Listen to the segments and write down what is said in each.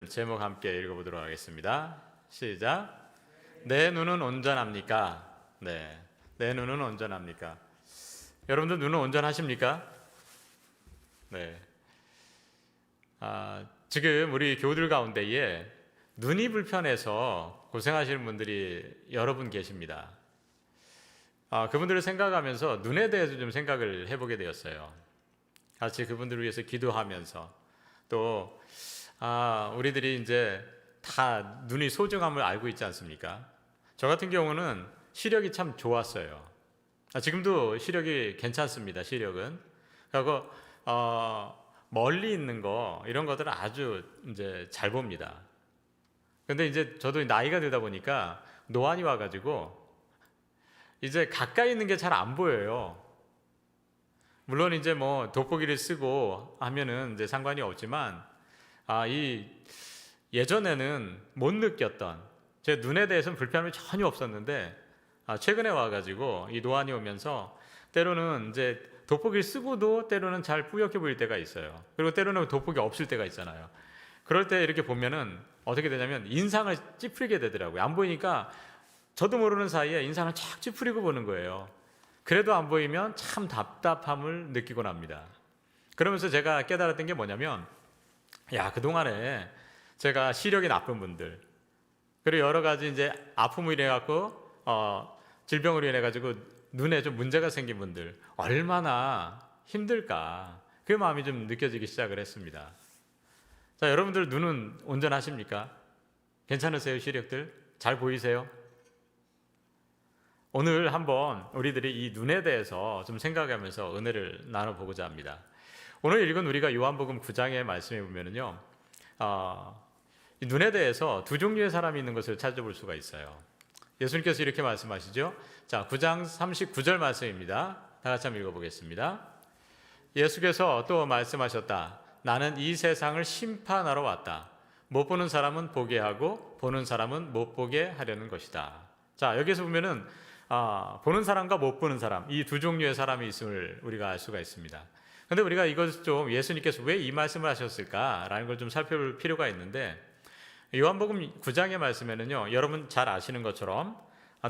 제목 함께 읽어보도록 하겠습니다. 시작. 내 눈은 온전합니까? 네, 내 눈은 온전합니까? 여러분들 눈은 온전하십니까? 네. 지금 우리 교우들 가운데에 눈이 불편해서 고생하시는 분들이 여러 분 계십니다. 그분들을 생각하면서 눈에 대해서 좀 생각을 해보게 되었어요. 같이 그분들을 위해서 기도하면서 또 우리들이 이제 다 눈이 소중함을 알고 있지 않습니까? 저 같은 경우는 시력이 참 좋았어요. 지금도 시력이 괜찮습니다. 시력은. 그리고 멀리 있는 거 이런 것들은 아주 이제 잘 봅니다. 근데 이제 저도 나이가 되다 보니까 노안이 와가지고 이제 가까이 있는 게 잘 안 보여요. 물론 이제 뭐 돋보기를 쓰고 하면은 이제 상관이 없지만 예전에는 못 느꼈던 제 눈에 대해서는 불편함이 전혀 없었는데 최근에 와가지고 이 노안이 오면서 때로는 이제 돋보기를 쓰고도 때로는 잘 뿌옇게 보일 때가 있어요. 그리고 때로는 돋보기 없을 때가 있잖아요. 그럴 때 이렇게 보면은 어떻게 되냐면 인상을 찌푸리게 되더라고요. 안 보이니까 저도 모르는 사이에 인상을 착 찌푸리고 보는 거예요. 그래도 안 보이면 참 답답함을 느끼곤 합니다. 그러면서 제가 깨달았던 게 뭐냐면 그동안에 제가 시력이 나쁜 분들 그리고 여러 가지 이제 아픔으로 인해 갖고 질병으로 인해 가지고 눈에 좀 문제가 생긴 분들 얼마나 힘들까 그 마음이 좀 느껴지기 시작을 했습니다. 자, 여러분들 눈은 온전하십니까? 괜찮으세요? 시력들 잘 보이세요? 오늘 한번 우리들이 이 눈에 대해서 좀 생각하면서 은혜를 나눠보고자 합니다. 오늘 읽은 우리가 요한복음 9장의 말씀에 보면은요, 이 눈에 대해서 두 종류의 사람이 있는 것을 찾아볼 수가 있어요. 예수님께서 이렇게 말씀하시죠. 자, 9장 39절 말씀입니다. 다 같이 한번 읽어보겠습니다. 예수께서 또 말씀하셨다. 나는 이 세상을 심판하러 왔다. 못 보는 사람은 보게 하고 보는 사람은 못 보게 하려는 것이다. 자, 여기서 보면은 보는 사람과 못 보는 사람 이 두 종류의 사람이 있음을 우리가 알 수가 있습니다. 그런데 우리가 이것을 좀 예수님께서 왜 이 말씀을 하셨을까라는 걸 좀 살펴볼 필요가 있는데 요한복음 9장의 말씀에는요, 여러분 잘 아시는 것처럼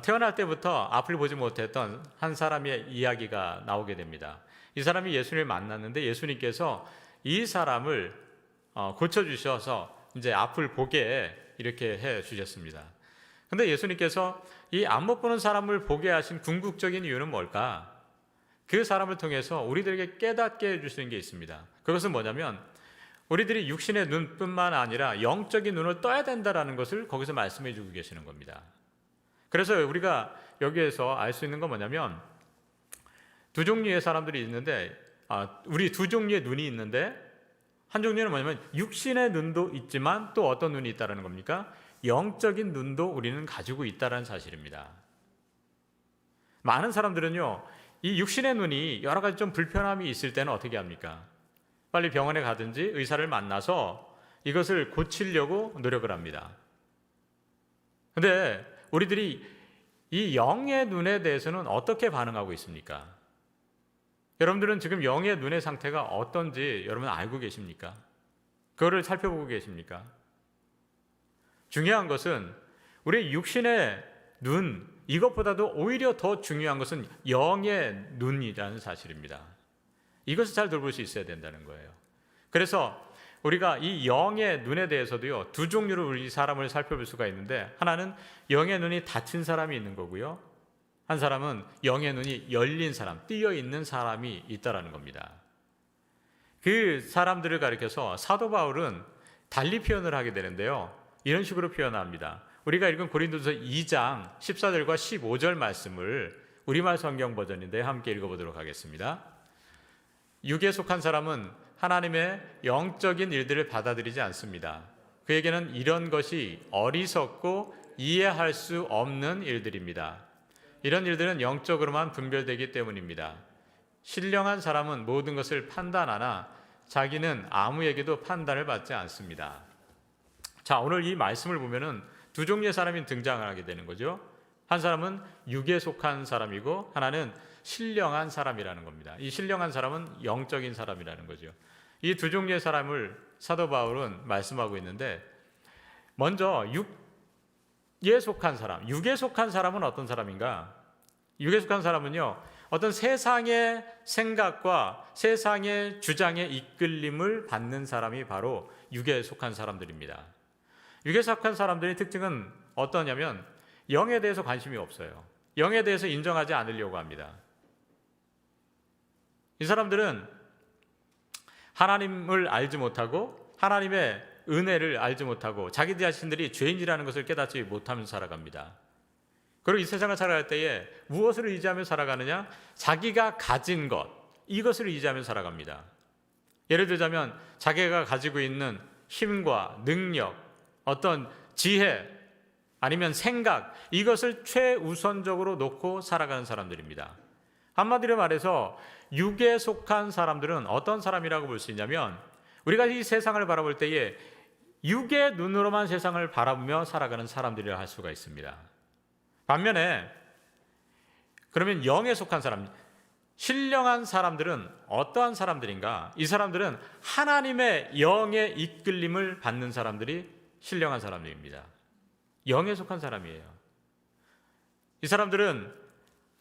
태어날 때부터 앞을 보지 못했던 한 사람의 이야기가 나오게 됩니다. 이 사람이 예수님을 만났는데 예수님께서 이 사람을 고쳐주셔서 이제 앞을 보게 이렇게 해 주셨습니다. 근데 예수님께서 이 안 못 보는 사람을 보게 하신 궁극적인 이유는 뭘까? 그 사람을 통해서 우리들에게 깨닫게 해주시는 게 있습니다. 그것은 뭐냐면 우리들이 육신의 눈뿐만 아니라 영적인 눈을 떠야 된다는 것을 거기서 말씀해 주고 계시는 겁니다. 그래서 우리가 여기에서 알 수 있는 건 뭐냐면 두 종류의 사람들이 있는데 우리 두 종류의 눈이 있는데 한 종류는 뭐냐면 육신의 눈도 있지만 또 어떤 눈이 있다는 겁니까? 영적인 눈도 우리는 가지고 있다는 사실입니다. 많은 사람들은요, 이 육신의 눈이 여러 가지 좀 불편함이 있을 때는 어떻게 합니까? 빨리 병원에 가든지 의사를 만나서 이것을 고치려고 노력을 합니다. 그런데 우리들이 이 영의 눈에 대해서는 어떻게 반응하고 있습니까? 여러분들은 지금 영의 눈의 상태가 어떤지 여러분 알고 계십니까? 그거를 살펴보고 계십니까? 중요한 것은 우리 육신의 눈, 이것보다도 오히려 더 중요한 것은 영의 눈이라는 사실입니다. 이것을 잘 돌볼 수 있어야 된다는 거예요. 그래서 우리가 이 영의 눈에 대해서도요, 두 종류로 우리 사람을 살펴볼 수가 있는데 하나는 영의 눈이 닫힌 사람이 있는 거고요. 한 사람은 영의 눈이 열린 사람, 띄어 있는 사람이 있다라는 겁니다. 그 사람들을 가리켜서 사도 바울은 달리 표현을 하게 되는데요. 이런 식으로 표현합니다. 우리가 읽은 고린도서 2장 14절과 15절 말씀을 우리말 성경 버전인데 함께 읽어보도록 하겠습니다. 육에 속한 사람은 하나님의 영적인 일들을 받아들이지 않습니다. 그에게는 이런 것이 어리석고 이해할 수 없는 일들입니다. 이런 일들은 영적으로만 분별되기 때문입니다. 신령한 사람은 모든 것을 판단하나 자기는 아무에게도 판단을 받지 않습니다. 자, 오늘 이 말씀을 보면은 두 종류의 사람이 등장을 하게 되는 거죠. 한 사람은 육에 속한 사람이고 하나는 신령한 사람이라는 겁니다. 이 신령한 사람은 영적인 사람이라는 거죠. 이 두 종류의 사람을 사도 바울은 말씀하고 있는데 먼저 육에 속한 사람, 육에 속한 사람은 어떤 사람인가? 육에 속한 사람은요, 어떤 세상의 생각과 세상의 주장에 이끌림을 받는 사람이 바로 육에 속한 사람들입니다. 육에 속한 사람들의 특징은 어떠냐면 영에 대해서 관심이 없어요. 영에 대해서 인정하지 않으려고 합니다. 이 사람들은 하나님을 알지 못하고 하나님의 은혜를 알지 못하고 자기 자신들이 죄인이라는 것을 깨닫지 못하면서 살아갑니다. 그리고 이 세상을 살아갈 때에 무엇을 의지하며 살아가느냐? 자기가 가진 것, 이것을 의지하며 살아갑니다. 예를 들자면 자기가 가지고 있는 힘과 능력, 어떤 지혜, 아니면 생각, 이것을 최우선적으로 놓고 살아가는 사람들입니다. 한마디로 말해서 육에 속한 사람들은 어떤 사람이라고 볼 수 있냐면 우리가 이 세상을 바라볼 때에 육의 눈으로만 세상을 바라보며 살아가는 사람들이라 할 수가 있습니다. 반면에 그러면 영에 속한 사람, 신령한 사람들은 어떠한 사람들인가? 이 사람들은 하나님의 영의 이끌림을 받는 사람들이 신령한 사람들입니다. 영에 속한 사람이에요. 이 사람들은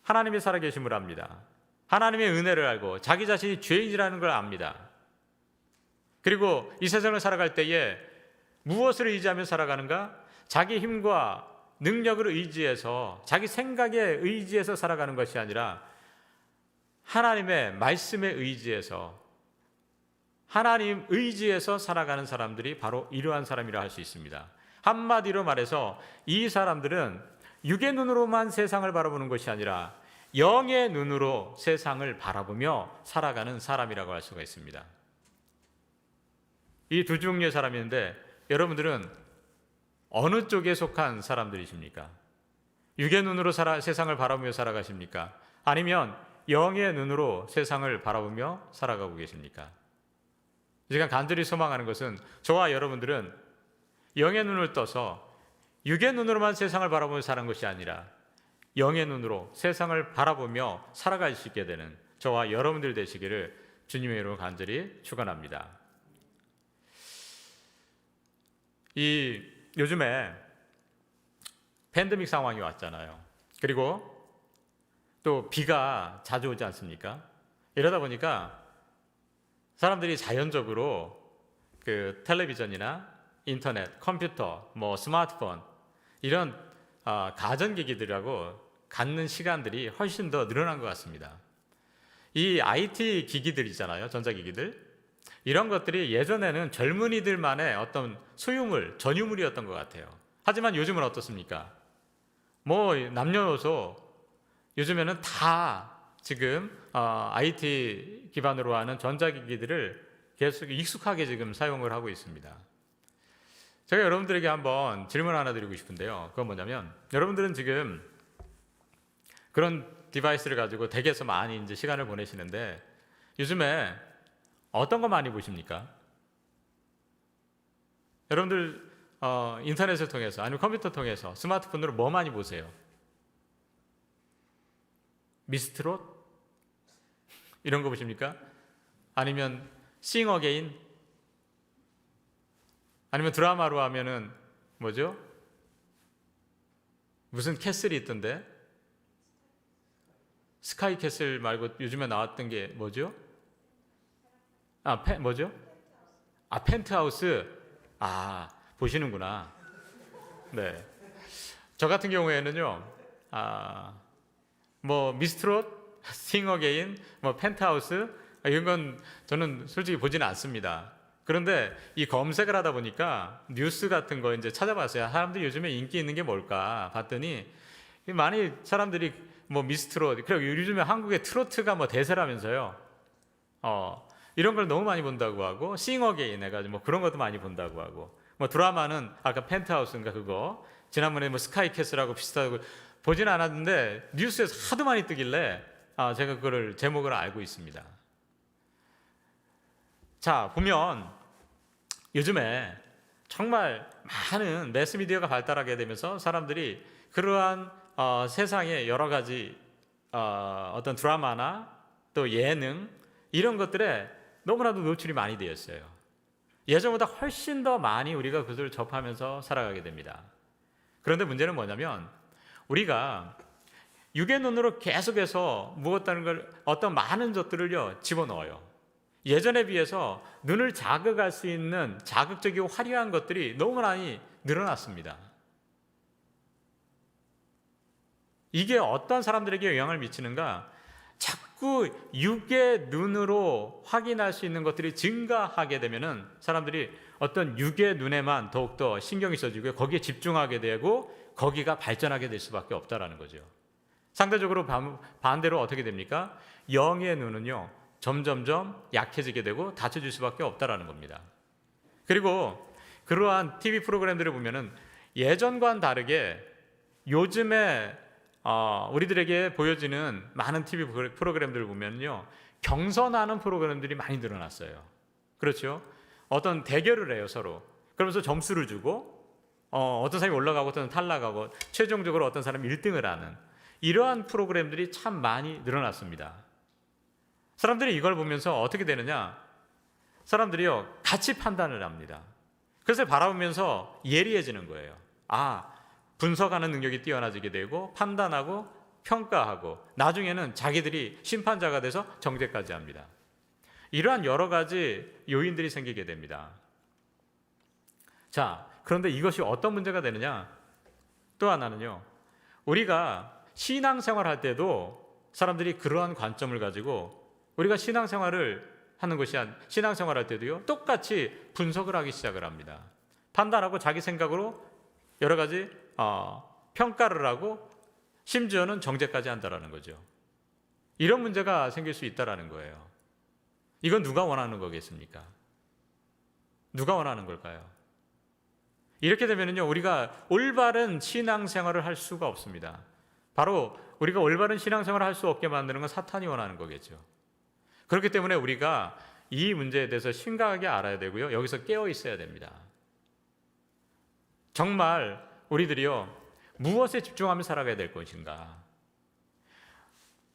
하나님의 살아계심을 압니다. 하나님의 은혜를 알고 자기 자신이 죄인이라는 걸 압니다. 그리고 이 세상을 살아갈 때에 무엇을 의지하며 살아가는가? 자기 힘과 능력을 의지해서 자기 생각에 의지해서 살아가는 것이 아니라 하나님의 말씀에 의지해서 하나님 의지해서 살아가는 사람들이 바로 이러한 사람이라 할 수 있습니다. 한마디로 말해서 이 사람들은 육의 눈으로만 세상을 바라보는 것이 아니라 영의 눈으로 세상을 바라보며 살아가는 사람이라고 할 수가 있습니다. 이 두 종류의 사람인데 여러분들은 어느 쪽에 속한 사람들이십니까? 육의 눈으로 세상을 바라보며 살아가십니까? 아니면 영의 눈으로 세상을 바라보며 살아가고 계십니까? 제가 간절히 소망하는 것은 저와 여러분들은 영의 눈을 떠서 육의 눈으로만 세상을 바라보며 사는 것이 아니라 영의 눈으로 세상을 바라보며 살아갈 수 있게 되는 저와 여러분들 되시기를 주님의 이름으로 간절히 축원합니다. 요즘에 팬데믹 상황이 왔잖아요. 그리고 또 비가 자주 오지 않습니까? 이러다 보니까 사람들이 자연적으로 그 텔레비전이나 인터넷, 컴퓨터, 스마트폰 이런 가전기기들하고 갖는 시간들이 훨씬 더 늘어난 것 같습니다. 이 IT 기기들 있잖아요. 전자기기들. 이런 것들이 예전에는 젊은이들만의 어떤 소유물, 전유물이었던 것 같아요. 하지만 요즘은 어떻습니까? 남녀노소 요즘에는 다 지금 IT 기반으로 하는 전자기기들을 계속 익숙하게 지금 사용을 하고 있습니다. 제가 여러분들에게 한번 질문 하나 드리고 싶은데요. 그건 뭐냐면 여러분들은 지금 그런 디바이스를 가지고 댁에서 많이 이제 시간을 보내시는데 요즘에 어떤 거 많이 보십니까? 여러분들 인터넷을 통해서 아니면 컴퓨터 통해서 스마트폰으로 뭐 많이 보세요? 미스트롯? 이런 거 보십니까? 아니면 싱 어게인? 아니면 드라마로 하면은 뭐죠? 무슨 캐슬이 있던데? 스카이 캐슬 말고 요즘에 나왔던 게 뭐죠? 뭐죠? 펜트하우스. 보시는구나. 네. 저 같은 경우에는요, 미스트롯, 싱 어게인, 펜트하우스, 이런 건 저는 솔직히 보지는 않습니다. 그런데 이 검색을 하다 보니까 뉴스 같은 거 이제 찾아봤어요. 사람들이 요즘에 인기 있는 게 뭘까 봤더니 많이 사람들이 미스트롯, 그리고 요즘에 한국의 트로트가 대세라면서요. 이런 걸 너무 많이 본다고 하고 싱 어게인 해가지고 그런 것도 많이 본다고 하고 드라마는 아까 펜트하우스인가 그거 지난번에 스카이 캐슬하고 비슷하고 보진 않았는데 뉴스에서 하도 많이 뜨길래 제가 그거를 제목을 알고 있습니다. 자, 보면 요즘에 정말 많은 매스미디어가 발달하게 되면서 사람들이 그러한 세상의 여러 가지 어떤 드라마나 또 예능 이런 것들에 너무나도 노출이 많이 되었어요. 예전보다 훨씬 더 많이 우리가 그것을 접하면서 살아가게 됩니다. 그런데 문제는 뭐냐면 우리가 육의 눈으로 계속해서 무엇다는 걸 어떤 많은 것들을요 집어넣어요. 예전에 비해서 눈을 자극할 수 있는 자극적이고 화려한 것들이 너무 많이 늘어났습니다. 이게 어떤 사람들에게 영향을 미치는가? 자꾸 육의 눈으로 확인할 수 있는 것들이 증가하게 되면은 사람들이 어떤 육의 눈에만 더욱더 신경이 써지고 거기에 집중하게 되고 거기가 발전하게 될 수밖에 없다라는 거죠. 상대적으로 반대로 어떻게 됩니까? 영의 눈은요 점점점 약해지게 되고 닫혀질 수밖에 없다라는 겁니다. 그리고 그러한 TV 프로그램들을 보면은 예전과는 다르게 요즘에 우리들에게 보여지는 많은 TV 프로그램들을 보면요 경선하는 프로그램들이 많이 늘어났어요. 그렇죠? 어떤 대결을 해요 서로. 그러면서 점수를 주고 어떤 사람이 올라가고 어떤 사람이 탈락하고 최종적으로 어떤 사람이 1등을 하는 이러한 프로그램들이 참 많이 늘어났습니다. 사람들이 이걸 보면서 어떻게 되느냐? 사람들이요 같이 판단을 합니다. 그래서 바라보면서 예리해지는 거예요. 분석하는 능력이 뛰어나지게 되고 판단하고 평가하고 나중에는 자기들이 심판자가 돼서 정죄까지 합니다. 이러한 여러 가지 요인들이 생기게 됩니다. 자, 그런데 이것이 어떤 문제가 되느냐? 또 하나는요. 우리가 신앙생활할 때도 사람들이 그러한 관점을 가지고 우리가 신앙생활을 하는 것이 신앙생활할 때도요. 똑같이 분석을 하기 시작을 합니다. 판단하고 자기 생각으로 여러 가지 평가를 하고 심지어는 정죄까지 한다라는 거죠. 이런 문제가 생길 수 있다라는 거예요. 이건 누가 원하는 거겠습니까? 누가 원하는 걸까요? 이렇게 되면요 우리가 올바른 신앙생활을 할 수가 없습니다. 바로 우리가 올바른 신앙생활을 할 수 없게 만드는 건 사탄이 원하는 거겠죠. 그렇기 때문에 우리가 이 문제에 대해서 심각하게 알아야 되고요. 여기서 깨어 있어야 됩니다. 정말 우리들이요 무엇에 집중하며 살아가야 될 것인가?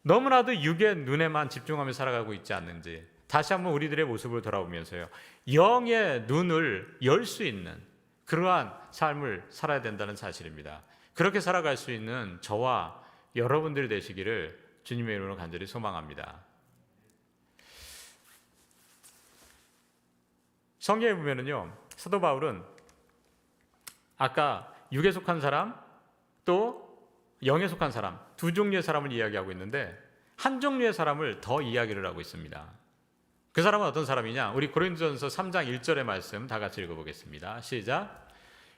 너무나도 육의 눈에만 집중하며 살아가고 있지 않는지 다시 한번 우리들의 모습을 돌아보면서요 영의 눈을 열 수 있는 그러한 삶을 살아야 된다는 사실입니다. 그렇게 살아갈 수 있는 저와 여러분들이 되시기를 주님의 이름으로 간절히 소망합니다. 성경에 보면은요 사도 바울은 아까 육에 속한 사람 또 영에 속한 사람 두 종류의 사람을 이야기하고 있는데 한 종류의 사람을 더 이야기를 하고 있습니다. 그 사람은 어떤 사람이냐? 우리 고린도전서 3장 1절의 말씀 다 같이 읽어보겠습니다. 시작.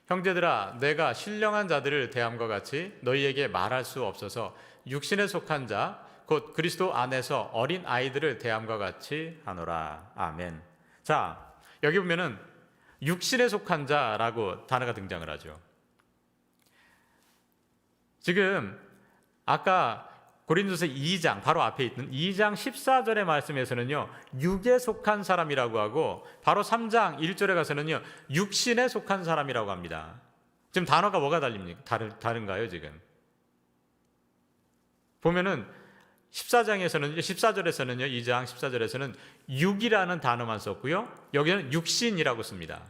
형제들아 내가 신령한 자들을 대함과 같이 너희에게 말할 수 없어서 육신에 속한 자 곧 그리스도 안에서 어린 아이들을 대함과 같이 하노라. 아멘. 자 여기 보면은 육신에 속한 자라고 단어가 등장을 하죠. 지금 아까 고린도서 2장 바로 앞에 있는 2장 14절의 말씀에서는요 육에 속한 사람이라고 하고 바로 3장 1절에 가서는요 육신에 속한 사람이라고 합니다. 지금 단어가 뭐가 다른가요? 지금 보면은 14절에서는요 2장 14절에서는 육이라는 단어만 썼고요 여기는 육신이라고 씁니다.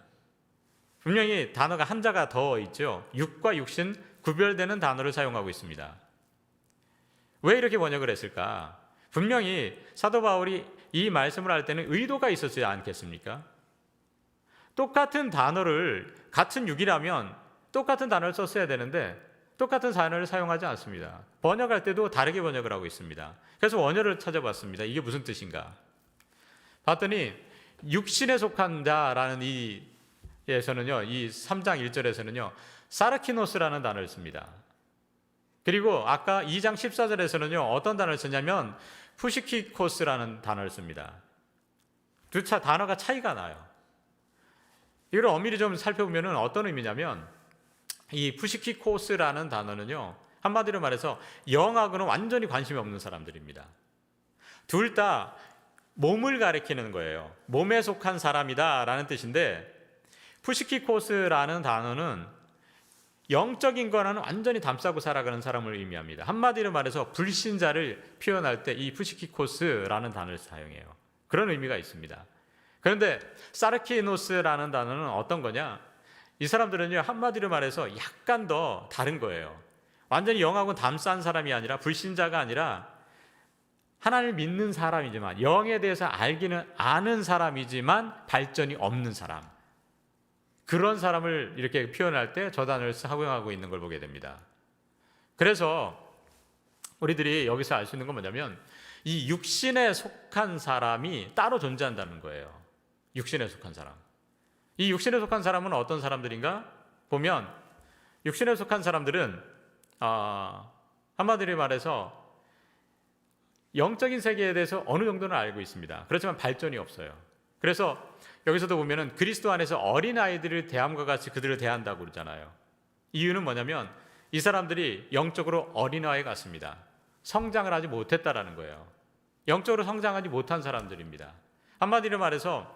분명히 단어가 한자가 더 있죠. 육과 육신 구별되는 단어를 사용하고 있습니다. 왜 이렇게 번역을 했을까? 분명히 사도 바울이 이 말씀을 할 때는 의도가 있었지 않겠습니까? 똑같은 단어를 같은 육이라면 똑같은 단어를 썼어야 되는데 똑같은 단어를 사용하지 않습니다. 번역할 때도 다르게 번역을 하고 있습니다. 그래서 원어를 찾아봤습니다. 이게 무슨 뜻인가? 봤더니 육신에 속한 자라는 이에서는요, 이 3장 1절에서는요, 사르키노스라는 단어를 씁니다. 그리고 아까 2장 14절에서는요, 어떤 단어를 쓰냐면 푸시키코스라는 단어를 씁니다. 두 단어가 차이가 나요. 이걸 엄밀히 좀 살펴보면 어떤 의미냐면 이 푸시키코스라는 단어는요, 한마디로 말해서 영하고는 완전히 관심이 없는 사람들입니다. 둘 다 몸을 가리키는 거예요. 몸에 속한 사람이다 라는 뜻인데 푸시키코스라는 단어는 영적인 거는 완전히 담싸고 살아가는 사람을 의미합니다. 한마디로 말해서 불신자를 표현할 때 이 푸시키코스라는 단어를 사용해요. 그런 의미가 있습니다. 그런데 사르키노스라는 단어는 어떤 거냐? 이 사람들은요, 한마디로 말해서 약간 더 다른 거예요. 완전히 영하고 담싼 사람이 아니라, 불신자가 아니라 하나님을 믿는 사람이지만, 영에 대해서 알기는 아는 사람이지만 발전이 없는 사람, 그런 사람을 이렇게 표현할 때 저 단어를 사용하고 있는 걸 보게 됩니다. 그래서 우리들이 여기서 알 수 있는 건 뭐냐면, 이 육신에 속한 사람이 따로 존재한다는 거예요. 육신에 속한 사람. 이 육신에 속한 사람은 어떤 사람들인가? 보면 육신에 속한 사람들은 한마디로 말해서 영적인 세계에 대해서 어느 정도는 알고 있습니다. 그렇지만 발전이 없어요. 그래서 여기서도 보면은 그리스도 안에서 어린아이들을 대함과 같이 그들을 대한다고 그러잖아요. 이유는 뭐냐면 이 사람들이 영적으로 어린아이 같습니다. 성장을 하지 못했다라는 거예요. 영적으로 성장하지 못한 사람들입니다. 한마디로 말해서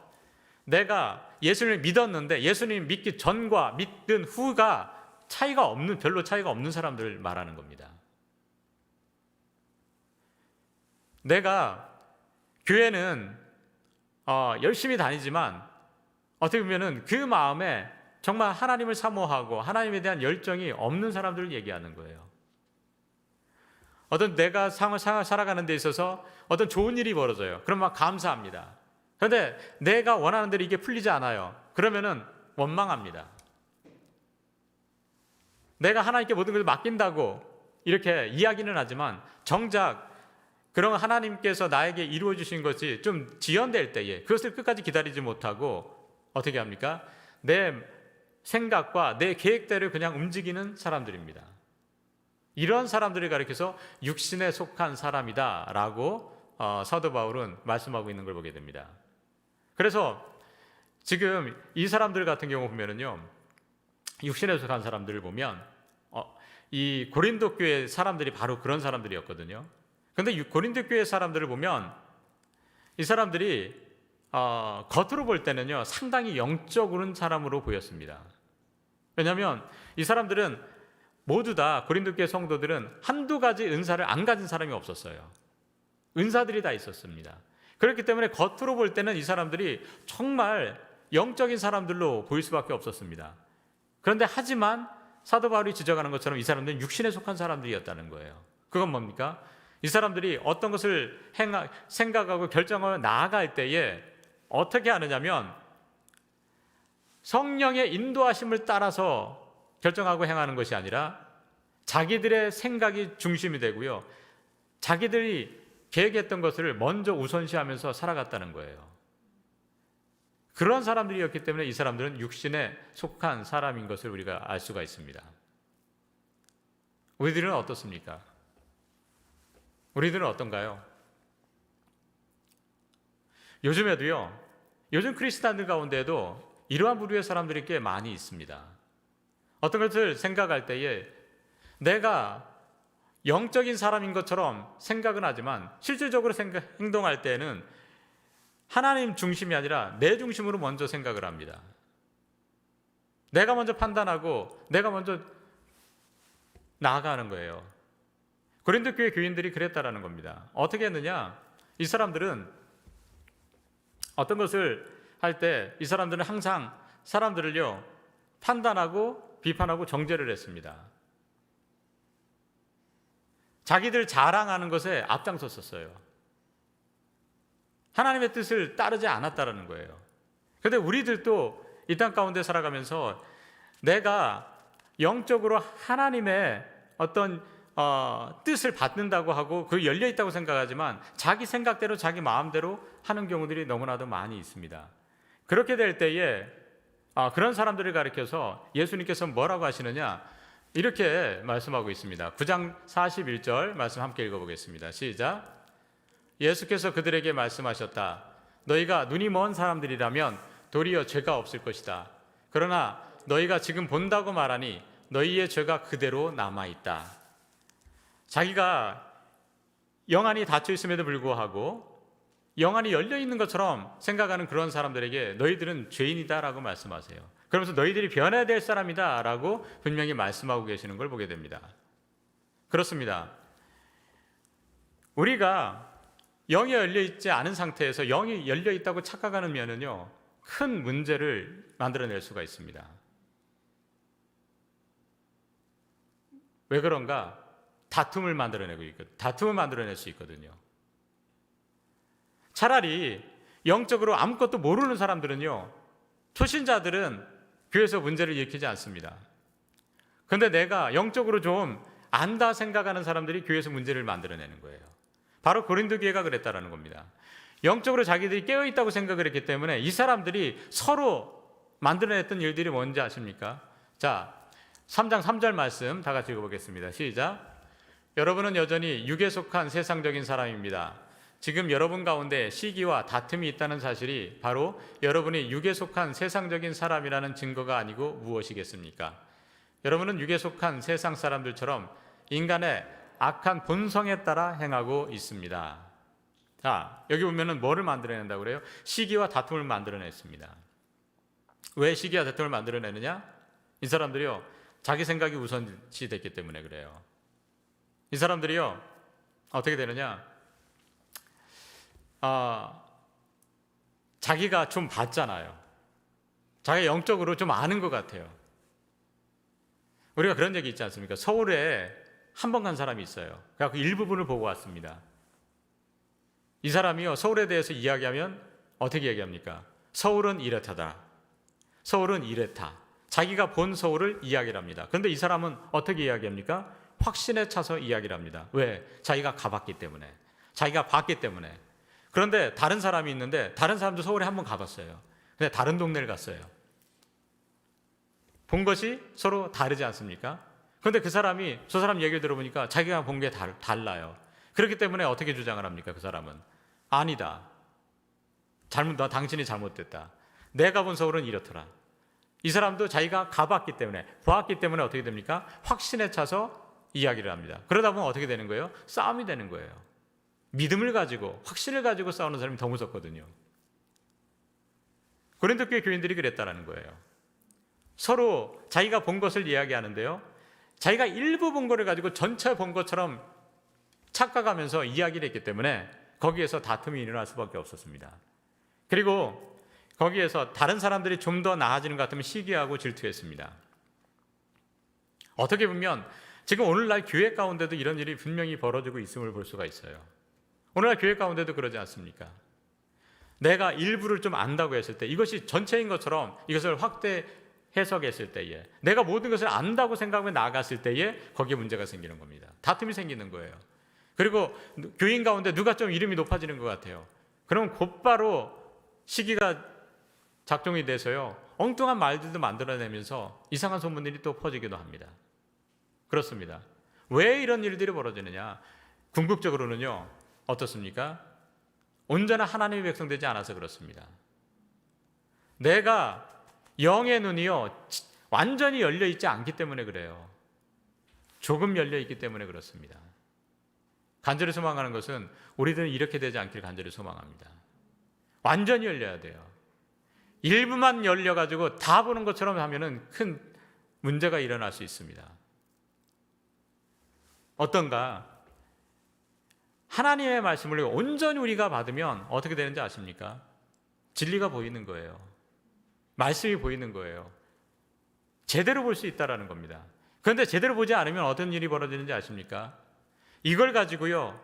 내가 예수님을 믿었는데 예수님 믿기 전과 믿은 후가 별로 차이가 없는 사람들을 말하는 겁니다. 내가 교회는 열심히 다니지만 어떻게 보면은 그 마음에 정말 하나님을 사모하고 하나님에 대한 열정이 없는 사람들을 얘기하는 거예요. 어떤 내가 살아가는 데 있어서 어떤 좋은 일이 벌어져요. 그럼 막 감사합니다. 그런데 내가 원하는 대로 이게 풀리지 않아요. 그러면은 원망합니다. 내가 하나님께 모든 것을 맡긴다고 이렇게 이야기는 하지만 정작 그런 하나님께서 나에게 이루어 주신 것이 좀 지연될 때에 그것을 끝까지 기다리지 못하고 어떻게 합니까? 내 생각과 내 계획대로 그냥 움직이는 사람들입니다. 이런 사람들을 가리켜서 육신에 속한 사람이다라고 사도 바울은 말씀하고 있는 걸 보게 됩니다. 그래서 지금 이 사람들 같은 경우 보면은요, 육신에 속한 사람들을 보면 이 고린도 교회 사람들이 바로 그런 사람들이었거든요. 그런데 고린도 교회 사람들을 보면 이 사람들이 겉으로 볼 때는요 상당히 영적인 사람으로 보였습니다. 왜냐하면 이 사람들은 모두 다 고린도 교회 성도들은 한두 가지 은사를 안 가진 사람이 없었어요. 은사들이 다 있었습니다. 그렇기 때문에 겉으로 볼 때는 이 사람들이 정말 영적인 사람들로 보일 수밖에 없었습니다. 그런데 하지만 사도 바울이 지적하는 것처럼 이 사람들은 육신에 속한 사람들이었다는 거예요. 그건 뭡니까? 이 사람들이 어떤 것을 생각하고 결정하며 나아갈 때에 어떻게 하느냐면 성령의 인도하심을 따라서 결정하고 행하는 것이 아니라 자기들의 생각이 중심이 되고요, 자기들이 계획했던 것을 먼저 우선시하면서 살아갔다는 거예요. 그런 사람들이었기 때문에 이 사람들은 육신에 속한 사람인 것을 우리가 알 수가 있습니다. 우리들은 어떻습니까? 우리들은 어떤가요? 요즘에도요, 요즘 크리스찬들 가운데에도 이러한 부류의 사람들이 꽤 많이 있습니다. 어떤 것을 생각할 때에 내가 영적인 사람인 것처럼 생각은 하지만 실질적으로 행동할 때에는 하나님 중심이 아니라 내 중심으로 먼저 생각을 합니다. 내가 먼저 판단하고 내가 먼저 나아가는 거예요. 고린도 교회 교인들이 그랬다라는 겁니다. 어떻게 했느냐? 이 사람들은 어떤 것을 할 때 이 사람들은 항상 사람들을요 판단하고 비판하고 정죄를 했습니다. 자기들 자랑하는 것에 앞장섰었어요. 하나님의 뜻을 따르지 않았다라는 거예요. 그런데 우리들도 이 땅 가운데 살아가면서 내가 영적으로 하나님의 어떤 뜻을 받는다고 하고 그 열려 있다고 생각하지만 자기 생각대로 자기 마음대로 하는 경우들이 너무나도 많이 있습니다. 그렇게 될 때에 그런 사람들을 가리켜서 예수님께서 뭐라고 하시느냐, 이렇게 말씀하고 있습니다. 9장 41절 말씀 함께 읽어보겠습니다. 시작. 예수께서 그들에게 말씀하셨다. 너희가 눈이 먼 사람들이라면 도리어 죄가 없을 것이다. 그러나 너희가 지금 본다고 말하니 너희의 죄가 그대로 남아있다. 자기가 영안이 닫혀 있음에도 불구하고 영안이 열려 있는 것처럼 생각하는 그런 사람들에게 너희들은 죄인이다라고 말씀하세요. 그러면서 너희들이 변해야 될 사람이다라고 분명히 말씀하고 계시는 걸 보게 됩니다. 그렇습니다. 우리가 영이 열려 있지 않은 상태에서 영이 열려 있다고 착각하면은요, 큰 문제를 만들어낼 수가 있습니다. 왜 그런가? 다툼을 만들어낼 수 있거든요. 차라리 영적으로 아무것도 모르는 사람들은요, 초신자들은 교회에서 문제를 일으키지 않습니다. 그런데 내가 영적으로 좀 안다 생각하는 사람들이 교회에서 문제를 만들어내는 거예요. 바로 고린도 교회가 그랬다라는 겁니다. 영적으로 자기들이 깨어있다고 생각을 했기 때문에 이 사람들이 서로 만들어냈던 일들이 뭔지 아십니까? 자, 3장 3절 말씀 다 같이 읽어보겠습니다. 시작. 여러분은 여전히 육에 속한 세상적인 사람입니다. 지금 여러분 가운데 시기와 다툼이 있다는 사실이 바로 여러분이 육에 속한 세상적인 사람이라는 증거가 아니고 무엇이겠습니까? 여러분은 육에 속한 세상 사람들처럼 인간의 악한 본성에 따라 행하고 있습니다. 자, 여기 보면은 뭐를 만들어낸다고 그래요? 시기와 다툼을 만들어냈습니다. 왜 시기와 다툼을 만들어내느냐? 이 사람들이요, 자기 생각이 우선시 됐기 때문에 그래요. 이 사람들이요, 어떻게 되느냐? 자기가 좀 봤잖아요. 자기가 영적으로 좀 아는 것 같아요. 우리가 그런 얘기 있지 않습니까? 서울에 한 번 간 사람이 있어요. 그래서 일부분을 보고 왔습니다. 이 사람이요, 서울에 대해서 이야기하면 어떻게 얘기합니까? 서울은 이렇다다. 서울은 이랬다. 자기가 본 서울을 이야기를 합니다. 그런데 이 사람은 어떻게 이야기합니까? 확신에 차서 이야기를 합니다. 왜? 자기가 가봤기 때문에. 자기가 봤기 때문에. 그런데 다른 사람이 있는데 다른 사람도 서울에 한 번 가봤어요. 근데 다른 동네를 갔어요. 본 것이 서로 다르지 않습니까? 그런데 그 사람이 저 사람 얘기를 들어보니까 자기가 본 게 달라요. 그렇기 때문에 어떻게 주장을 합니까? 그 사람은 아니다. 당신이 잘못됐다. 내가 본 서울은 이렇더라. 이 사람도 자기가 가봤기 때문에, 보았기 때문에 어떻게 됩니까? 확신에 차서 이야기를 합니다. 그러다 보면 어떻게 되는 거예요? 싸움이 되는 거예요. 믿음을 가지고, 확신을 가지고 싸우는 사람이 더 무섭거든요. 고린도 교회 교인들이 그랬다라는 거예요. 서로 자기가 본 것을 이야기하는데요, 자기가 일부 본 거를 가지고 전체 본 것처럼 착각하면서 이야기를 했기 때문에 거기에서 다툼이 일어날 수밖에 없었습니다. 그리고 거기에서 다른 사람들이 좀 더 나아지는 것 같으면 시기하고 질투했습니다. 어떻게 보면 지금 오늘날 교회 가운데도 이런 일이 분명히 벌어지고 있음을 볼 수가 있어요. 오늘날 교회 가운데도 그러지 않습니까? 내가 일부를 좀 안다고 했을 때, 이것이 전체인 것처럼 이것을 확대 해석했을 때에, 내가 모든 것을 안다고 생각하며 나아갔을 때에 거기에 문제가 생기는 겁니다. 다툼이 생기는 거예요. 그리고 교인 가운데 누가 좀 이름이 높아지는 것 같아요. 그러면 곧바로 시기가 작동이 돼서요, 엉뚱한 말들도 만들어내면서 이상한 소문들이 또 퍼지기도 합니다. 그렇습니다. 왜 이런 일들이 벌어지느냐? 궁극적으로는요, 어떻습니까? 온전한 하나님의 백성 되지 않아서 그렇습니다. 내가 영의 눈이요, 완전히 열려 있지 않기 때문에 그래요. 조금 열려 있기 때문에 그렇습니다. 간절히 소망하는 것은 우리들은 이렇게 되지 않기를 간절히 소망합니다. 완전히 열려야 돼요. 일부만 열려가지고 다 보는 것처럼 하면은 큰 문제가 일어날 수 있습니다. 어떤가? 하나님의 말씀을 온전히 우리가 받으면 어떻게 되는지 아십니까? 진리가 보이는 거예요. 말씀이 보이는 거예요. 제대로 볼 수 있다라는 겁니다. 그런데 제대로 보지 않으면 어떤 일이 벌어지는지 아십니까? 이걸 가지고요,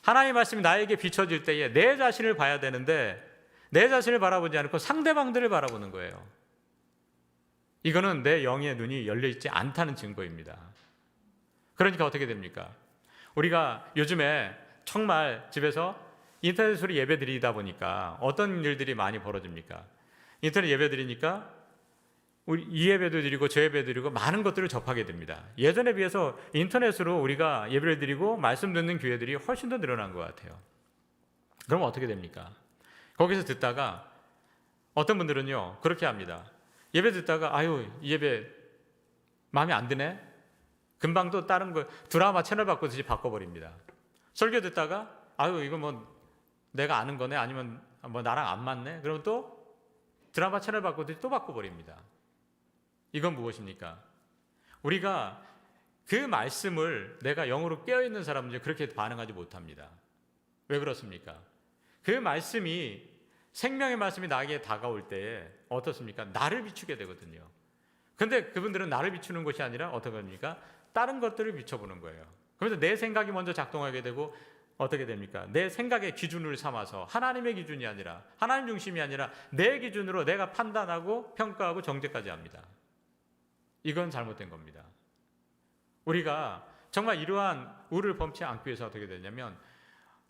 하나님의 말씀이 나에게 비춰질 때에 내 자신을 봐야 되는데 내 자신을 바라보지 않고 상대방들을 바라보는 거예요. 이거는 내 영의 눈이 열려있지 않다는 증거입니다. 그러니까 어떻게 됩니까? 우리가 요즘에 정말 집에서 인터넷으로 예배 드리다 보니까 어떤 일들이 많이 벌어집니까? 인터넷 예배 드리니까 우리 이 예배도 드리고 저 예배 드리고 많은 것들을 접하게 됩니다. 예전에 비해서 인터넷으로 우리가 예배를 드리고 말씀 듣는 교회들이 훨씬 더 늘어난 것 같아요. 그럼 어떻게 됩니까? 거기서 듣다가 어떤 분들은요, 그렇게 합니다. 예배 듣다가 아유, 이 예배 마음에 안 드네? 금방 또 다른 거 드라마 채널 바꾸듯이 바꿔버립니다. 설교 듣다가 아유, 이거 뭐 내가 아는 거네, 아니면 뭐 나랑 안 맞네? 그러면 또 드라마 채널 바꾸듯이 또 바꿔버립니다. 이건 무엇입니까? 우리가 그 말씀을 내가 영으로 깨어있는 사람들이 그렇게 반응하지 못합니다. 왜 그렇습니까? 그 말씀이, 생명의 말씀이 나에게 다가올 때에 어떻습니까? 나를 비추게 되거든요. 근데 그분들은 나를 비추는 것이 아니라 어떻게 합니까? 다른 것들을 비춰보는 거예요. 그래서 내 생각이 먼저 작동하게 되고 어떻게 됩니까? 내 생각의 기준을 삼아서 하나님의 기준이 아니라, 하나님 중심이 아니라 내 기준으로 내가 판단하고 평가하고 정죄까지 합니다. 이건 잘못된 겁니다. 우리가 정말 이러한 우를 범치 않기 위해서 어떻게 되냐면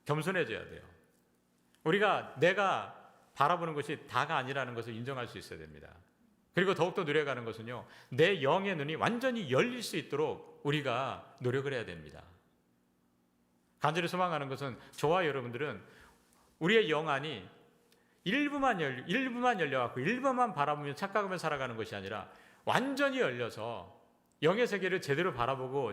겸손해져야 돼요. 우리가 내가 바라보는 것이 다가 아니라는 것을 인정할 수 있어야 됩니다. 그리고 더욱더 노력하는 것은요, 내 영의 눈이 완전히 열릴 수 있도록 우리가 노력을 해야 됩니다. 간절히 소망하는 것은 저와 여러분들은 우리의 영 안이 일부만 열려갖고 일부만 바라보며 착각하며 살아가는 것이 아니라 완전히 열려서 영의 세계를 제대로 바라보고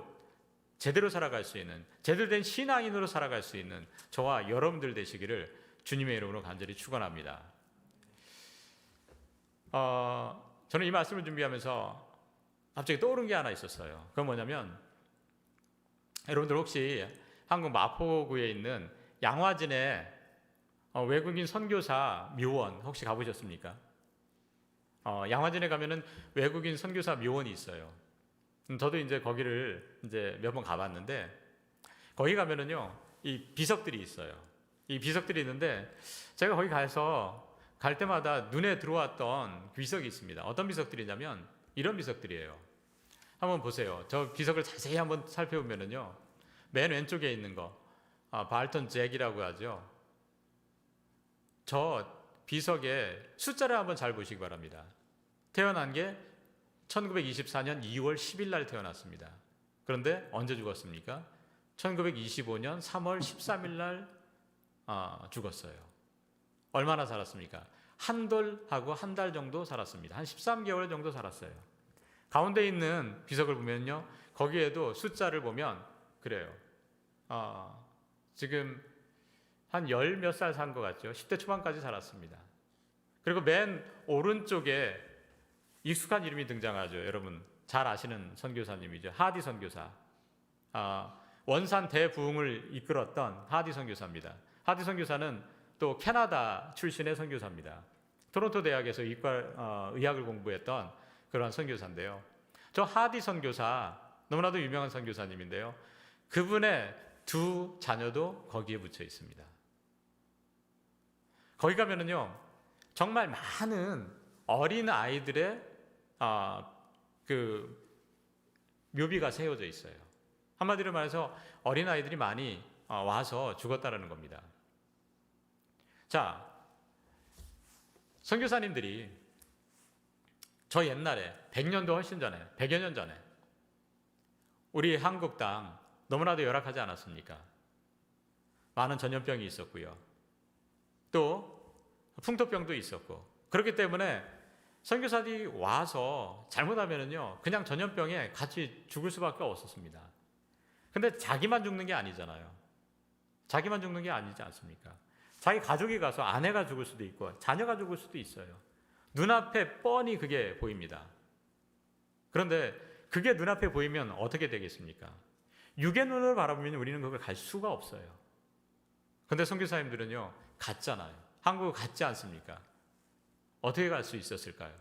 제대로 살아갈 수 있는, 제대로 된 신앙인으로 살아갈 수 있는 저와 여러분들 되시기를 주님의 이름으로 간절히 축원합니다. 저는 이 말씀을 준비하면서 갑자기 떠오른 게 하나 있었어요. 그건 뭐냐면, 여러분들 혹시 한국 마포구에 있는 양화진의 외국인 선교사 묘원 혹시 가보셨습니까? 양화진에 가면은 외국인 선교사 묘원이 있어요. 저도 이제 거기를 이제 몇 번 가봤는데, 거기 가면은요, 이 비석들이 있어요. 이 비석들이 있는데, 제가 거기 가서 갈 때마다 눈에 들어왔던 비석이 있습니다. 어떤 비석들이냐면 이런 비석들이에요. 한번 보세요. 저 비석을 자세히 한번 살펴보면은요, 맨 왼쪽에 있는 거, 발턴 잭이라고 하죠. 저 비석의 숫자를 한번 잘 보시기 바랍니다. 태어난 게 1924년 2월 10일 날 태어났습니다. 그런데 언제 죽었습니까? 1925년 3월 13일 날 죽었어요. 얼마나 살았습니까? 한돌하고 한 달 정도 살았습니다. 한 13개월 정도 살았어요. 가운데 있는 비석을 보면요, 거기에도 숫자를 보면 그래요. 지금 한 열 몇 살 산 것 같죠? 10대 초반까지 살았습니다. 그리고 맨 오른쪽에 익숙한 이름이 등장하죠. 여러분 잘 아시는 선교사님이죠. 하디 선교사. 원산 대부흥을 이끌었던 하디 선교사입니다. 하디 선교사는 또 캐나다 출신의 선교사입니다. 토론토 대학에서 의학을 공부했던 그런 선교사인데요. 저 하디 선교사, 너무나도 유명한 선교사님인데요. 그분의 두 자녀도 거기에 붙여 있습니다. 거기 가면은요, 정말 많은 어린 아이들의 그 묘비가 세워져 있어요. 한마디로 말해서 어린 아이들이 많이 와서 죽었다라는 겁니다. 자, 선교사님들이 저 옛날에 100년도 훨씬 전에, 100여 년 전에 우리 한국 땅 너무나도 열악하지 않았습니까? 많은 전염병이 있었고요. 또 풍토병도 있었고, 그렇기 때문에 선교사들이 와서 잘못하면은요, 그냥 전염병에 같이 죽을 수밖에 없었습니다. 근데 자기만 죽는 게 아니잖아요. 자기만 죽는 게 아니지 않습니까? 자기 가족이 가서 아내가 죽을 수도 있고 자녀가 죽을 수도 있어요. 눈앞에 뻔히 그게 보입니다. 그런데 그게 눈앞에 보이면 어떻게 되겠습니까? 육의 눈으로 바라보면 우리는 그걸 갈 수가 없어요. 그런데 선교사님들은요, 갔잖아요. 한국을 갔지 않습니까? 어떻게 갈 수 있었을까요?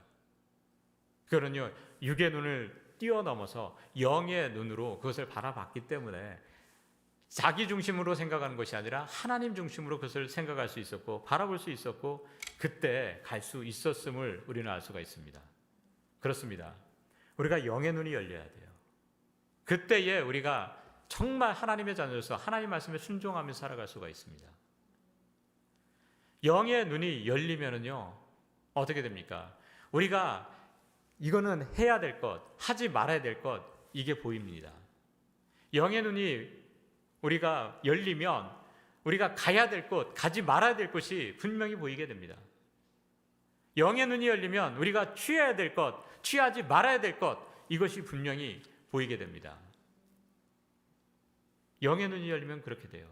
그거는요, 육의 눈을 뛰어넘어서 영의 눈으로 그것을 바라봤기 때문에 자기 중심으로 생각하는 것이 아니라 하나님 중심으로 그것을 생각할 수 있었고 바라볼 수 있었고 그때 갈 수 있었음을 우리는 알 수가 있습니다. 그렇습니다. 우리가 영의 눈이 열려야 돼요. 그때에 우리가 정말 하나님의 자녀로서 하나님 말씀에 순종하며 살아갈 수가 있습니다. 영의 눈이 열리면은요, 어떻게 됩니까? 우리가 이거는 해야 될 것, 하지 말아야 될 것, 이게 보입니다. 영의 눈이 우리가 열리면 우리가 가야 될 곳, 가지 말아야 될 곳이 분명히 보이게 됩니다. 영의 눈이 열리면 우리가 취해야 될 것, 취하지 말아야 될 것, 이것이 분명히 보이게 됩니다. 영의 눈이 열리면 그렇게 돼요.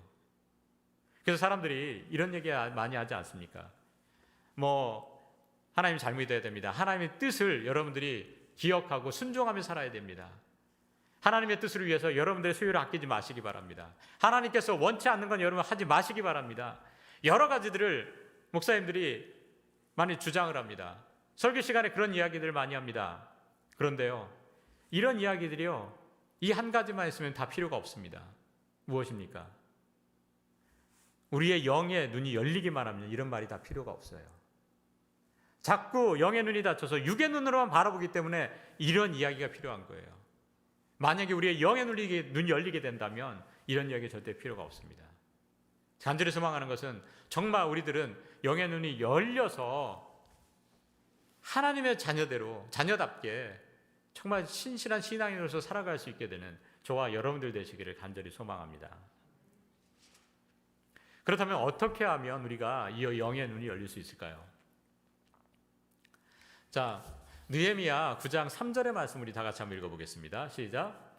그래서 사람들이 이런 얘기 많이 하지 않습니까? 하나님 잘 믿어야 됩니다. 하나님의 뜻을 여러분들이 기억하고 순종하며 살아야 됩니다. 하나님의 뜻을 위해서 여러분들의 소유를 아끼지 마시기 바랍니다. 하나님께서 원치 않는 건 여러분 하지 마시기 바랍니다. 여러 가지들을 목사님들이 많이 주장을 합니다. 설교 시간에 그런 이야기들을 많이 합니다. 그런데요, 이런 이야기들이요, 이 한 가지만 있으면 다 필요가 없습니다. 무엇입니까? 우리의 영의 눈이 열리기만 하면 이런 말이 다 필요가 없어요. 자꾸 영의 눈이 닫혀서 육의 눈으로만 바라보기 때문에 이런 이야기가 필요한 거예요. 만약에 우리의 영의 눈이 열리게 된다면 이런 이야기 절대 필요가 없습니다. 간절히 소망하는 것은 정말 우리들은 영의 눈이 열려서 하나님의 자녀대로, 자녀답게 정말 신실한 신앙인으로서 살아갈 수 있게 되는 저와 여러분들 되시기를 간절히 소망합니다. 그렇다면 어떻게 하면 우리가 이 영의 눈이 열릴 수 있을까요? 자, 느헤미야 9장 3절의 말씀 우리 다 같이 한번 읽어보겠습니다. 시작.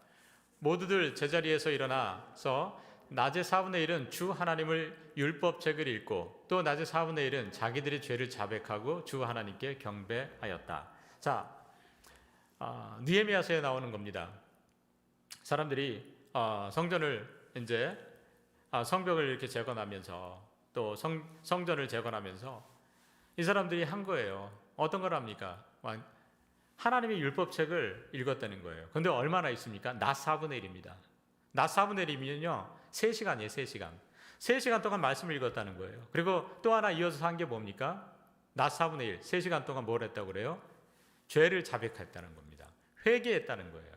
모두들 제자리에서 일어나서 낮의 4분의 1은 주 하나님을 율법책을 읽고 또 낮의 4분의 1은 자기들의 죄를 자백하고 주 하나님께 경배하였다. 자, 느헤미야서에 나오는 겁니다. 사람들이 성전을 이제 성벽을 이렇게 재건하면서 또 성전을 재건하면서 이 사람들이 한 거예요. 어떤 걸 합니까? 하나님의 율법책을 읽었다는 거예요. 그런데 얼마나 있습니까? 낮 4분의 1입니다. 낮 4분의 1이면요 3시간이에요. 3시간. 3시간 동안 말씀을 읽었다는 거예요. 그리고 또 하나 이어서 한 게 뭡니까? 낮 4분의 1, 3시간 동안 뭘 했다고 그래요? 죄를 자백했다는 겁니다. 회개했다는 거예요.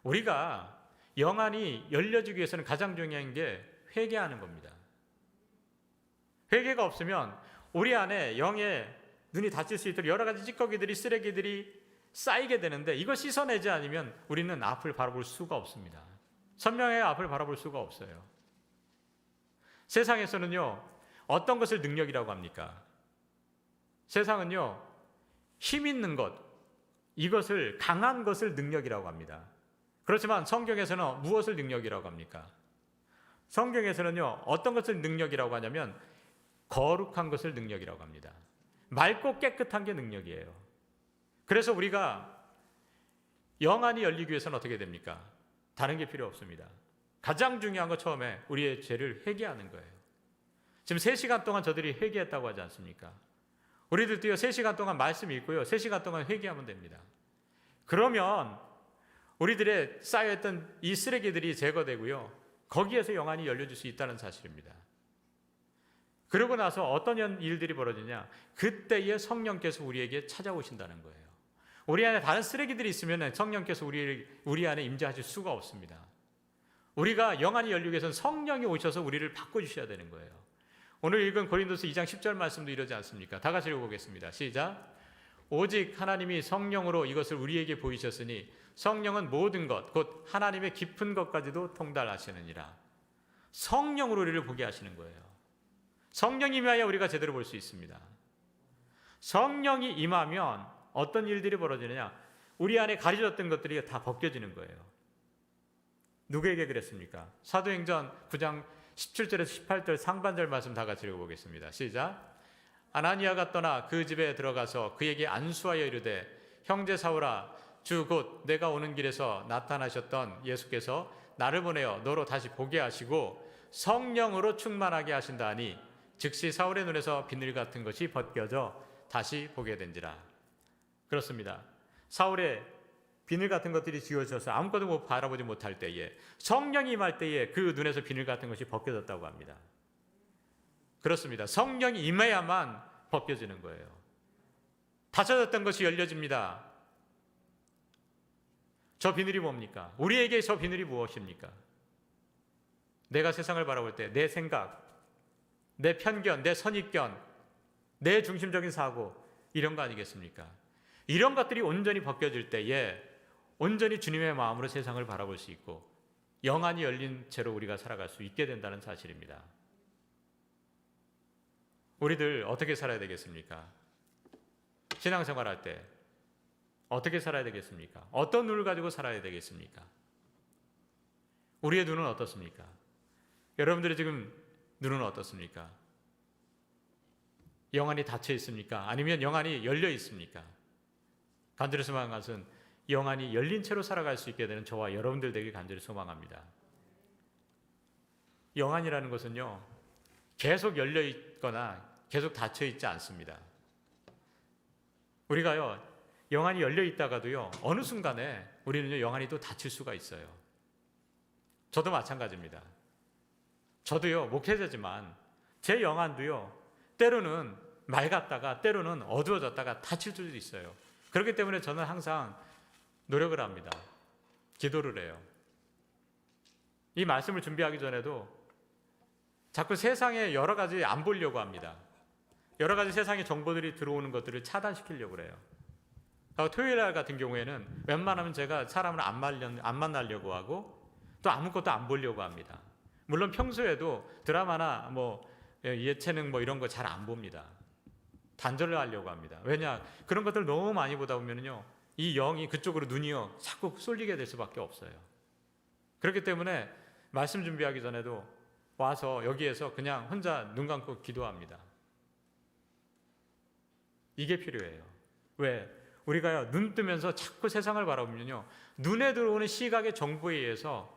우리가 영안이 열려지기 위해서는 가장 중요한 게 회개하는 겁니다. 회개가 없으면 우리 안에 영의 눈이 닫힐 수 있도록 여러 가지 찌꺼기들이, 쓰레기들이 쌓이게 되는데 이걸 씻어내지 않으면 우리는 앞을 바라볼 수가 없습니다. 선명하게 앞을 바라볼 수가 없어요. 세상에서는요, 어떤 것을 능력이라고 합니까? 세상은요, 힘 있는 것, 이것을, 강한 것을 능력이라고 합니다. 그렇지만 성경에서는 무엇을 능력이라고 합니까? 성경에서는요, 어떤 것을 능력이라고 하냐면 거룩한 것을 능력이라고 합니다. 맑고 깨끗한 게 능력이에요. 그래서 우리가 영안이 열리기 위해서는 어떻게 됩니까? 다른 게 필요 없습니다. 가장 중요한 거 처음에 우리의 죄를 회개하는 거예요. 지금 3시간 동안 저들이 회개했다고 하지 않습니까? 우리들도요 3시간 동안 말씀 읽고요 3시간 동안 회개하면 됩니다. 그러면 우리들의 쌓여있던 이 쓰레기들이 제거되고요 거기에서 영안이 열려질 수 있다는 사실입니다. 그러고 나서 어떤 일들이 벌어지냐? 그때에 성령께서 우리에게 찾아오신다는 거예요. 우리 안에 다른 쓰레기들이 있으면 성령께서 우리 안에 임재하실 수가 없습니다. 우리가 영안이 열리기 위해서는 성령이 오셔서 우리를 바꿔주셔야 되는 거예요. 오늘 읽은 고린도서 2장 10절 말씀도 이러지 않습니까? 다 같이 읽어보겠습니다. 시작. 오직 하나님이 성령으로 이것을 우리에게 보이셨으니 성령은 모든 것, 곧 하나님의 깊은 것까지도 통달하시느니라. 성령으로 우리를 보게 하시는 거예요. 성령이 임하여 우리가 제대로 볼 수 있습니다. 성령이 임하면 어떤 일들이 벌어지느냐? 우리 안에 가려졌던 것들이 다 벗겨지는 거예요. 누구에게 그랬습니까? 사도행전 9장 17절에서 18절 상반절 말씀 다 같이 읽어보겠습니다. 시작. 아나니아가 떠나 그 집에 들어가서 그에게 안수하여 이르되 형제 사울아 주 곧 내가 오는 길에서 나타나셨던 예수께서 나를 보내어 너로 다시 보게 하시고 성령으로 충만하게 하신다 하니 즉시 사울의 눈에서 비늘 같은 것이 벗겨져 다시 보게 된지라. 그렇습니다. 사울의 비늘 같은 것들이 지워져서 아무것도 바라보지 못할 때에 성령이 임할 때에 그 눈에서 비늘 같은 것이 벗겨졌다고 합니다. 그렇습니다. 성령이 임해야만 벗겨지는 거예요. 닫혀졌던 것이 열려집니다. 저 비늘이 뭡니까? 우리에게 저 비늘이 무엇입니까? 내가 세상을 바라볼 때 내 생각, 내 편견, 내 선입견, 내 중심적인 사고 이런 거 아니겠습니까? 이런 것들이 온전히 벗겨질 때에 온전히 주님의 마음으로 세상을 바라볼 수 있고 영안이 열린 채로 우리가 살아갈 수 있게 된다는 사실입니다. 우리들 어떻게 살아야 되겠습니까? 신앙생활할 때 어떻게 살아야 되겠습니까? 어떤 눈을 가지고 살아야 되겠습니까? 우리의 눈은 어떻습니까? 여러분들의 지금 눈은 어떻습니까? 영안이 닫혀 있습니까? 아니면 영안이 열려 있습니까? 간절히 소망하는 것은 영안이 열린 채로 살아갈 수 있게 되는 저와 여러분들 되길 간절히 소망합니다. 영안이라는 것은요, 계속 열려 있거나 계속 닫혀 있지 않습니다. 우리가요, 영안이 열려 있다가도요, 어느 순간에 우리는요, 영안이 또 닫힐 수가 있어요. 저도 마찬가지입니다. 저도요, 목회자지만 제 영안도요, 때로는 맑았다가 때로는 어두워졌다가 닫힐 수도 있어요. 그렇기 때문에 저는 항상 노력을 합니다. 기도를 해요. 이 말씀을 준비하기 전에도 자꾸 세상에 여러 가지 안 보려고 합니다. 여러 가지 세상의 정보들이 들어오는 것들을 차단시키려고 해요. 토요일 날 같은 경우에는 웬만하면 제가 사람을 안 만나려고 하고 또 아무것도 안 보려고 합니다. 물론 평소에도 드라마나 예체능 이런 거 잘 안 봅니다. 단절을 하려고 합니다. 왜냐? 그런 것들 너무 많이 보다 보면요, 이 영이 그쪽으로 눈이요 자꾸 쏠리게 될 수밖에 없어요. 그렇기 때문에 말씀 준비하기 전에도 와서 여기에서 그냥 혼자 눈 감고 기도합니다. 이게 필요해요. 왜? 우리가요, 눈 뜨면서 자꾸 세상을 바라보면요, 눈에 들어오는 시각의 정보에 의해서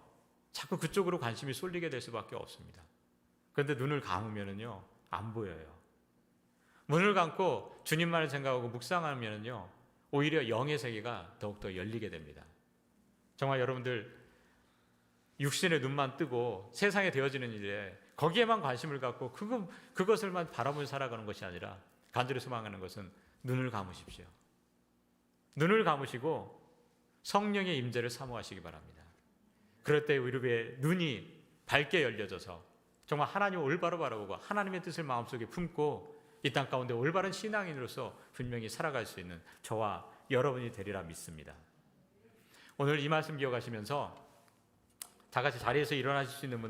자꾸 그쪽으로 관심이 쏠리게 될 수밖에 없습니다. 그런데 눈을 감으면요, 안 보여요. 문을 감고 주님만을 생각하고 묵상하면요, 오히려 영의 세계가 더욱더 열리게 됩니다. 정말 여러분들 육신의 눈만 뜨고 세상에 되어지는 일에 거기에만 관심을 갖고 그것을만 바라보며 살아가는 것이 아니라 간절히 소망하는 것은 눈을 감으십시오. 눈을 감으시고 성령의 임재를 사모하시기 바랍니다. 그럴 때 우리의 눈이 밝게 열려져서 정말 하나님을 올바로 바라보고 하나님의 뜻을 마음속에 품고 이 땅 가운데 올바른 신앙인으로서 분명히 살아갈 수 있는 저와 여러분이 되리라 믿습니다. 오늘 이 말씀 기억하시면서 다 같이 자리에서 일어나실 수 있는 분들